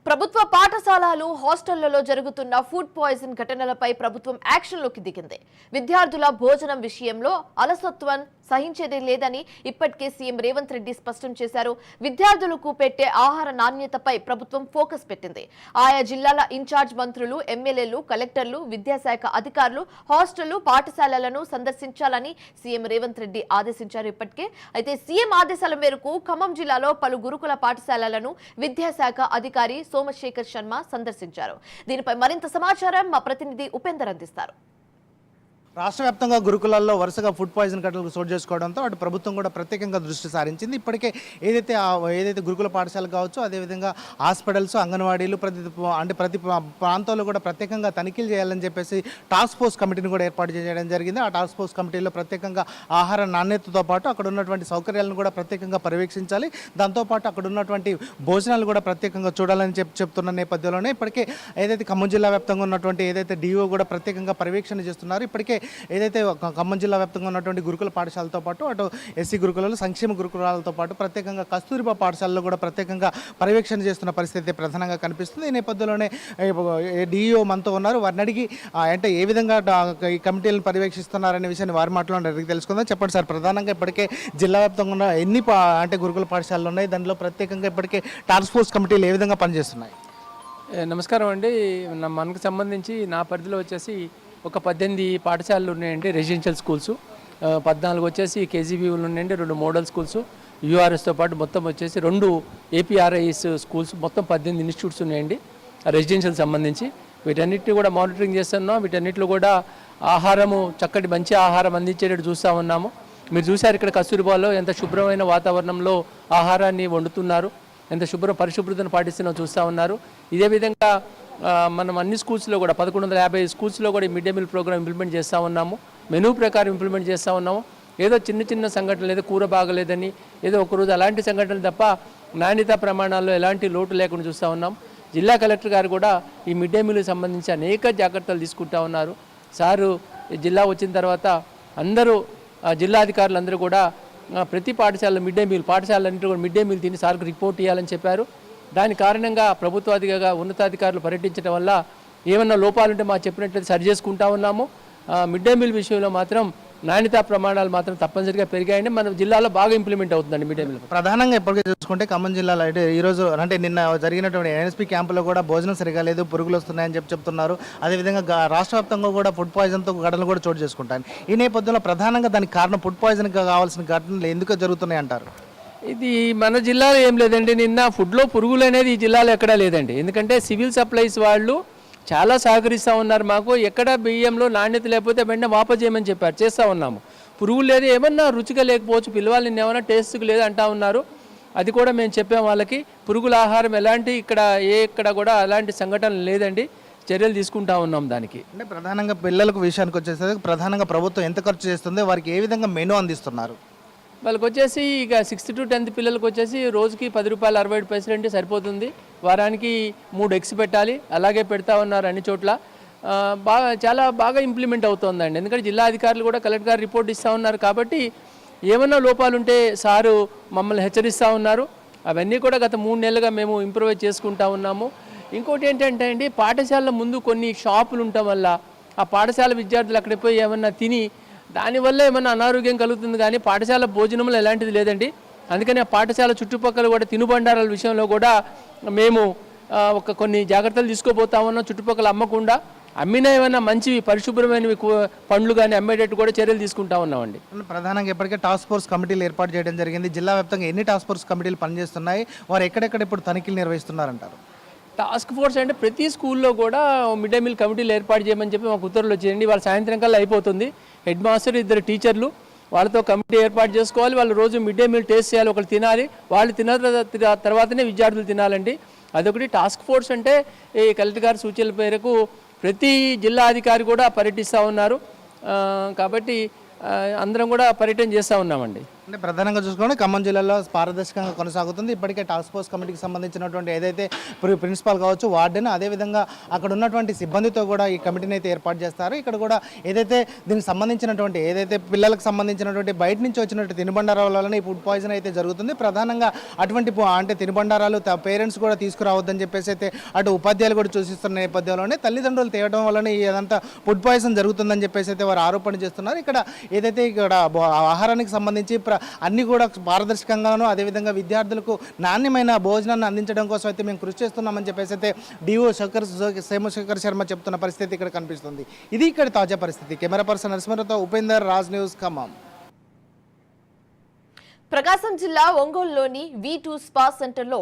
ప్రభుత్వ పాఠశాలలు హాస్టళ్లలో జరుగుతున్న ఫుడ్ పాయిజన్ ఘటనలపై ప్రభుత్వం యాక్షన్లోకి దిగింది. విద్యార్థుల భోజనం విషయంలో అలసత్వం సహించేది లేదని ఇప్పటికే సీఎం రేవంత్ రెడ్డి స్పష్టం చేశారు. విద్యార్థులకు పెట్టే ఆహార నాణ్యతపై ప్రభుత్వం ఫోకస్ పెట్టింది. ఆయా జిల్లాల ఇన్ఛార్జ్ మంత్రులు, ఎమ్మెల్యేలు, కలెక్టర్లు, విద్యాశాఖ అధికారులు హాస్టళ్లు, పాఠశాలలను సందర్శించాలని సీఎం రేవంత్ రెడ్డి ఆదేశించారు. ఇప్పటికే అయితే సీఎం ఆదేశాల మేరకు ఖమ్మం జిల్లాలో పలు గురుకుల పాఠశాలలను విద్యాశాఖ అధికారి సోమశేఖర్ శర్మ సందర్శించారు. దీనిపై మరింత సమాచారం మా ప్రతినిధి ఉపేందర్ అందిస్తారు. రాష్ట్ర వ్యాప్తంగా గురుకులాల్లో వరుసగా ఫుడ్ పాయిజన్ ఘటనలు చోటు చేసుకోవడంతో అటు ప్రభుత్వం కూడా ప్రత్యేకంగా దృష్టి సారించింది. ఇప్పటికే ఏదైతే గురుకుల పాఠశాలలు కావచ్చు, అదేవిధంగా హాస్పిటల్స్, అంగన్వాడీలు ప్రతి ప్రాంతాల్లో కూడా ప్రత్యేకంగా తనిఖీలు చేయాలని చెప్పేసి టాస్క్ ఫోర్స్ కమిటీని కూడా ఏర్పాటు చేయడం జరిగింది. ఆ టాస్క్ ఫోర్స్ కమిటీలో ప్రత్యేకంగా ఆహార నాణ్యతతో పాటు అక్కడ ఉన్నటువంటి సౌకర్యాలను కూడా ప్రత్యేకంగా పర్యవేక్షించాలి. దాంతోపాటు అక్కడ ఉన్నటువంటి భోజనాలు కూడా ప్రత్యేకంగా చూడాలని చెప్తున్న నేపథ్యంలోనే ఇప్పటికే ఏదైతే ఖమ్మం జిల్లా వ్యాప్తంగా ఉన్నటువంటి ఏదైతే డిఓ కూడా ప్రత్యేకంగా పర్యవేక్షణ చేస్తున్నారు. ఇప్పటికే ఏదైతే ఖమ్మం జిల్లా వ్యాప్తంగా ఉన్నటువంటి గురుకుల పాఠశాలతో పాటు అటు ఎస్సీ గురుకులాలు, సంక్షేమ గురుకులాలతో పాటు ప్రత్యేకంగా కస్తూరిబా పాఠశాలలో కూడా ప్రత్యేకంగా పర్యవేక్షణ చేస్తున్న పరిస్థితి ప్రధానంగా కనిపిస్తుంది. ఈ నేపథ్యంలోనే డిఈఓ మనతో ఉన్నారు. వారిని అడిగి అంటే ఏ విధంగా ఈ కమిటీలను పర్యవేక్షిస్తున్నారనే విషయాన్ని వారి మాటలో అడిగి తెలుసుకుందాం. చెప్పండి సార్, ప్రధానంగా ఇప్పటికే జిల్లా వ్యాప్తంగా ఉన్న ఎన్ని గురుకుల పాఠశాలలు ఉన్నాయి? దానిలో ప్రత్యేకంగా ఇప్పటికే టాస్క్ ఫోర్స్ కమిటీలు ఏ విధంగా పనిచేస్తున్నాయి? నమస్కారం అండి. మనకు సంబంధించి నా పరిధిలో వచ్చేసి ఒక 18 పాఠశాలలు ఉన్నాయండి, రెసిడెన్షియల్ స్కూల్స్. 14 వచ్చేసి కేజీబీలు ఉన్నాయండి, 2 మోడల్ స్కూల్స్, యూఆర్ఎస్తో పాటు మొత్తం వచ్చేసి 2 ఏపీఆర్ఐఎస్ స్కూల్స్, మొత్తం 18 ఇన్స్టిట్యూట్స్ ఉన్నాయండి రెసిడెన్షియల్ సంబంధించి. వీటన్నిటిని కూడా మానిటరింగ్ చేస్తున్నాం. వీటన్నిటిలో కూడా ఆహారము చక్కటి మంచి ఆహారం అందించేటట్టు చూస్తూ ఉన్నాము. మీరు చూశారు ఇక్కడ కస్తూరిబాలో ఎంత శుభ్రమైన వాతావరణంలో ఆహారాన్ని వండుతున్నారు, ఎంత పరిశుభ్రతను పాటిస్తున్నాం చూస్తూ ఉన్నారు. ఇదే విధంగా మనం అన్ని స్కూల్స్లో కూడా 1150 స్కూల్స్లో కూడా mid day meal program implement చేస్తూ ఉన్నాము. మెనూ ప్రకారం ఇంప్లిమెంట్ చేస్తూ ఉన్నాము. ఏదో చిన్న సంఘటనలు, ఏదో కూర బాగలేదని ఏదో ఒకరోజు అలాంటి సంఘటనలు తప్ప నాణ్యతా ప్రమాణాల్లో ఎలాంటి లోటు లేకుండా చూస్తూ ఉన్నాం. జిల్లా కలెక్టర్ గారు కూడా ఈ మిడ్ డే మీల్కి సంబంధించి అనేక జాగ్రత్తలు తీసుకుంటూ ఉన్నారు. సారు జిల్లా వచ్చిన తర్వాత అందరూ జిల్లాధికారులు అందరూ కూడా ప్రతి పాఠశాలలో పాఠశాలన్నింటి కూడా మిడ్ డే మీల్ తిని సార్కు రిపోర్ట్ ఇవ్వాలని చెప్పారు. దాని కారణంగా ప్రభుత్వాధికారిగా ఉన్నతాధికారులు పర్యటించడం వల్ల ఏమన్నా లోపాలుంటే మా చెప్పినట్లయితే సరి చేసుకుంటా ఉన్నాము. మిడ్ డే మీల్ విషయంలో మాత్రం నాణ్యతా ప్రమాణాలు మాత్రం తప్పనిసరిగా పెరిగాయండి. మన జిల్లాలో బాగా ఇంప్లిమెంట్ అవుతుందండి మిడ్ డే మీల్. ప్రధానంగా ఎప్పటికీ చూసుకుంటే ఖమ్మం జిల్లాలో అయితే ఈరోజు అంటే నిన్న జరిగినటువంటి ఎన్ఎస్పీ క్యాంపులో కూడా భోజనం సరిగా లేదు, పురుగులు వస్తున్నాయని చెప్తున్నారు. అదేవిధంగా రాష్ట్ర వ్యాప్తంగా కూడా ఫుడ్ పాయిజన్తో ఘటనలు కూడా చోటు చేసుకుంటాయి. ఈ నేపథ్యంలో ప్రధానంగా దానికి కారణం ఫుడ్ పాయిజన్కి కావాల్సిన ఘటనలు ఎందుకు జరుగుతున్నాయి అంటారు? ఇది మన జిల్లాలో ఏం లేదండి. నిన్న ఫుడ్లో పురుగులు అనేది ఈ జిల్లాలో ఎక్కడా లేదండి. ఎందుకంటే సివిల్ సప్లైస్ వాళ్ళు చాలా సహకరిస్తూ ఉన్నారు మాకు. ఎక్కడ బియ్యంలో నాణ్యత లేకపోతే వెంటనే వాపసు చేయమని చేస్తూ ఉన్నాము. పురుగులు లేదు, ఏమన్నా రుచిగా లేకపోవచ్చు, పిల్లవాళ్ళు నిన్న ఏమన్నా టేస్ట్కి లేదు అంటూ ఉన్నారు. అది కూడా మేము చెప్పాం వాళ్ళకి. పురుగుల ఆహారం ఎక్కడ కూడా అలాంటి సంఘటనలు లేదండి. చర్యలు తీసుకుంటా ఉన్నాం దానికి. అంటే ప్రధానంగా పిల్లలకు విషయానికి వచ్చేసరికి ప్రధానంగా ప్రభుత్వం ఎంత ఖర్చు చేస్తుంది, వారికి ఏ విధంగా మెనూ అందిస్తున్నారు? వాళ్ళకి వచ్చేసి ఇక 6th to 10th పిల్లలకు వచ్చేసి రోజుకి ₹10.60 అంటే సరిపోతుంది. వారానికి 3 ఎగ్స్ పెట్టాలి, అలాగే పెడతా ఉన్నారు అన్ని చోట్ల. చాలా బాగా ఇంప్లిమెంట్ అవుతుందండి. ఎందుకంటే జిల్లా అధికారులు కూడా కలెక్టర్ గారు రిపోర్ట్ ఇస్తూ ఉన్నారు కాబట్టి ఏమన్నా లోపాలుంటే సారు మమ్మల్ని హెచ్చరిస్తూ ఉన్నారు. అవన్నీ కూడా గత 3 నెలలుగా మేము ఇంప్రూవైజ్ చేసుకుంటా ఉన్నాము. ఇంకోటి ఏంటంటే అండి, పాఠశాల ముందు కొన్ని షాపులు ఉండటం వల్ల ఆ పాఠశాల విద్యార్థులు అక్కడికి పోయి ఏమన్నా తిని దానివల్ల ఏమన్నా అనారోగ్యం కలుగుతుంది, కానీ పాఠశాల భోజనంలో ఎలాంటిది లేదండి. అందుకని ఆ పాఠశాల చుట్టుపక్కల కూడా తినుబండారాల విషయంలో కూడా మేము కొన్ని జాగ్రత్తలు తీసుకోబోతా ఉన్నాం. చుట్టుపక్కల అమ్మకుండా, అమ్మినా ఏమైనా మంచివి పరిశుభ్రమైనవి పండ్లు కానీ అమ్మేటట్టు కూడా చర్యలు తీసుకుంటా ఉన్నామండి. ప్రధానంగా ఇప్పటికే టాస్క్ ఫోర్స్ కమిటీలు ఏర్పాటు చేయడం జరిగింది. జిల్లా వ్యాప్తంగా ఎన్ని టాస్క్ ఫోర్స్ కమిటీలు పనిచేస్తున్నాయి, వారు ఎక్కడెక్కడ ఇప్పుడు తనిఖీలు నిర్వహిస్తున్నారంటారు? టాస్క్ ఫోర్స్ అంటే ప్రతి స్కూల్లో కూడా మిడ్ డే మీల్ కమిటీలు ఏర్పాటు చేయమని చెప్పి మాకు ఉత్తర్వులు వచ్చేయండి. వాళ్ళ సాయంత్రం కల్లా అయిపోతుంది. హెడ్ మాస్టర్, 2 టీచర్లు, వాళ్ళతో కమిటీ ఏర్పాటు చేసుకోవాలి. వాళ్ళు రోజు మిడ్ డే మీల్ టేస్ట్ చేయాలి, ఒకళ్ళు తినాలి. వాళ్ళు తిన్న తర్వాతనే విద్యార్థులు తినాలండి. అదొకటి. టాస్క్ ఫోర్స్ అంటే ఈ కలెక్టర్ గారి సూచనల మేరకు ప్రతి జిల్లా అధికారి కూడా పర్యటిస్తూ ఉన్నారు. కాబట్టి అందరం కూడా పర్యటన చేస్తూ ఉన్నామండి. అంటే ప్రధానంగా చూసుకుంటే ఖమ్మం జిల్లాలో పారదర్శకంగా కొనసాగుతుంది. ఇప్పటికే టాస్క్ ఫోర్స్ కమిటీకి సంబంధించినటువంటి ఏదైతే ప్రిన్సిపాల్ కావచ్చు, వార్డెన్, అదేవిధంగా అక్కడ ఉన్నటువంటి సిబ్బందితో కూడా ఈ కమిటీని అయితే ఏర్పాటు చేస్తారు. ఇక్కడ కూడా ఏదైతే దీనికి సంబంధించినటువంటి ఏదైతే పిల్లలకు సంబంధించినటువంటి బయట నుంచి వచ్చినటువంటి తినుబండారాల వలన ఈ ఫుడ్ పాయిజన్ అయితే జరుగుతుంది. ప్రధానంగా అటువంటి అంటే తినుబండారాలు పేరెంట్స్ కూడా తీసుకురావద్దని చెప్పేసి అయితే అటు ఉపాధ్యాయులు కూడా సూచిస్తున్న నేపథ్యంలోనే తల్లిదండ్రులు తేవడం వలన ఇదంతా ఫుడ్ పాయిజన్ జరుగుతుందని చెప్పేసి అయితే వారు ఆరోపణ చేస్తున్నారు. ఇక్కడ ఏదైతే ఇక్కడ ఆహారానికి సంబంధించి అన్ని కూడా పారదర్శకంగాను, అదేవిధంగా విద్యార్థులకు నాణ్యమైన భోజనాన్ని అందించడం కోసం అయితే మేము కృషి చేస్తున్నామని చెప్పేసి అయితే డిఓ సోమశేఖర్ శర్మ చెప్తున్న పరిస్థితి ఇక్కడ కనిపిస్తుంది. ఇది ఇక్కడ తాజా పరిస్థితి. కెమెరా పర్సన్ నరసింహతో ఉపేందర్, రాజ్ న్యూస్, ఖమ్మం. ప్రకాశం జిల్లా ఒంగోలులోని V2 స్పా సెంటర్లో